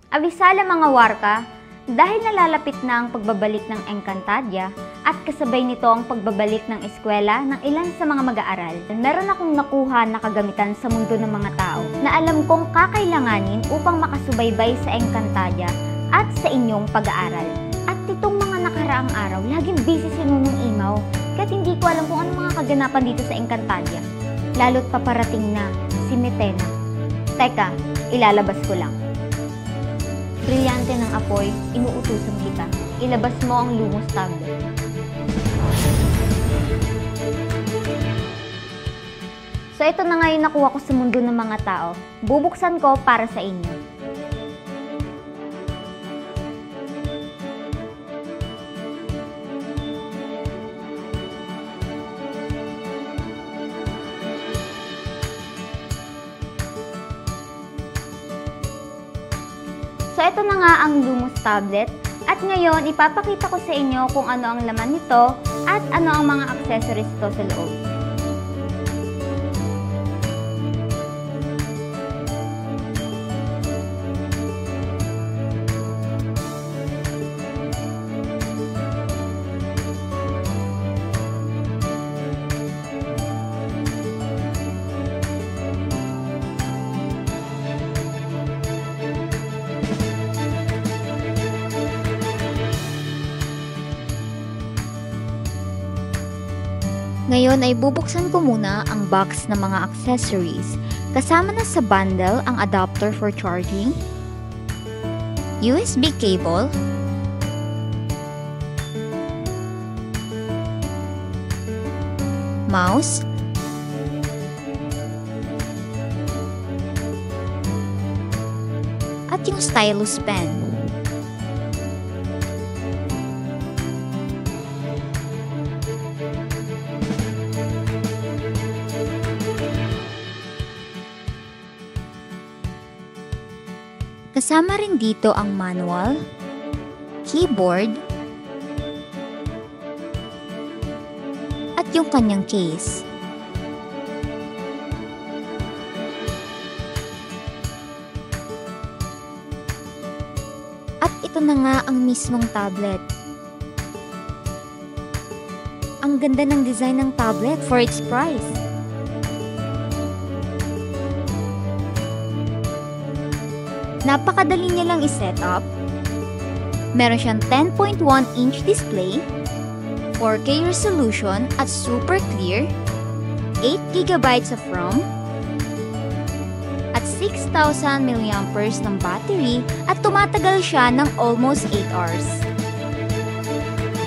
Abisala mga warka, dahil nalalapit na ang pagbabalik ng Encantadia at kasabay nito ang pagbabalik ng eskwela ng ilan sa mga mag-aaral, meron akong nakuha na kagamitan sa mundo ng mga tao na alam kong kakailanganin upang makasubaybay sa Encantadia at sa inyong pag-aaral. At itong mga nakaraang araw, laging busy si Nunong Imaw, kaya't hindi ko alam kung ano mga kaganapan dito sa Encantadia. Lalo't paparating na si Metena. Teka, ilalabas ko lang. Brilyante ng apoy, inuutusan kita. Ilabas mo ang lumos tablet. So ito na nga yung nakuha ko sa mundo ng mga tao. Bubuksan ko para sa inyo. So ito na nga ang Lumos tablet at ngayon ipapakita ko sa inyo kung ano ang laman nito at ano ang mga accessories nito sa loob. Ngayon ay bubuksan ko muna ang box ng mga accessories. Kasama na sa bundle ang adapter for charging, USB cable, mouse, at yung stylus pen. Kasama rin dito ang manual, keyboard, at yung kanyang case. At ito na nga ang mismong tablet. Ang ganda ng design ng tablet for its price. Napakadali niya lang i-set up. Meron siyang 10.1-inch display, 4K resolution at super clear, 8GB of RAM, at 6,000 mAh ng battery at tumatagal siya ng almost 8 hours.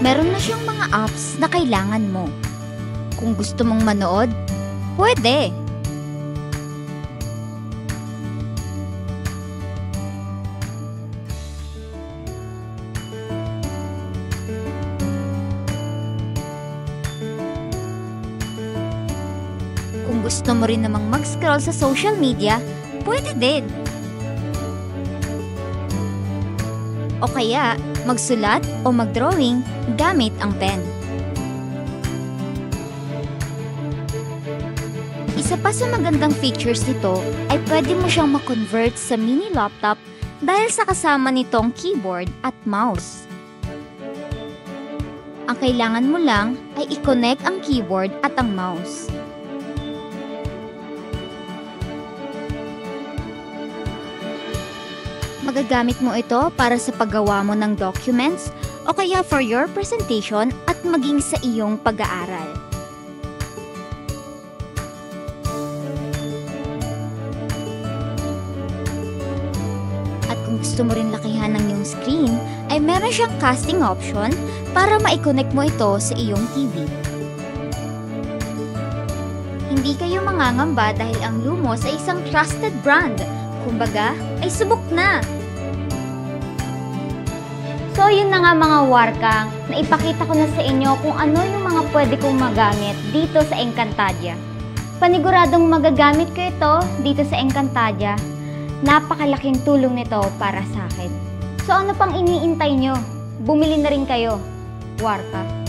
Meron na siyang mga apps na kailangan mo. Kung gusto mong manood, pwede! Kung gusto mo rin namang mag-scroll sa social media, pwede din. O kaya, magsulat o mag-drawing gamit ang pen. Isa pa sa magandang features nito ay pwede mo siyang ma-convert sa mini laptop dahil sa kasama nitong keyboard at mouse. Ang kailangan mo lang ay i-connect ang keyboard at ang mouse. Magagamit mo ito para sa paggawa mo ng documents o kaya for your presentation at maging sa iyong pag-aaral. At kung gusto mo rin lakihan ng iyong screen, ay meron siyang casting option para ma-connect mo ito sa iyong TV. Hindi kayo mangangamba dahil ang Lumos ay isang trusted brand. Kumbaga, ay subok na! So yun na nga mga warkang, naipakita ko na sa inyo kung ano yung mga pwede kong magamit dito sa Encantadia. Paniguradong magagamit ko ito dito sa Encantadia. Napakalaking tulong nito para sa akin. So ano pang iniintay nyo? Bumili na rin kayo, warka.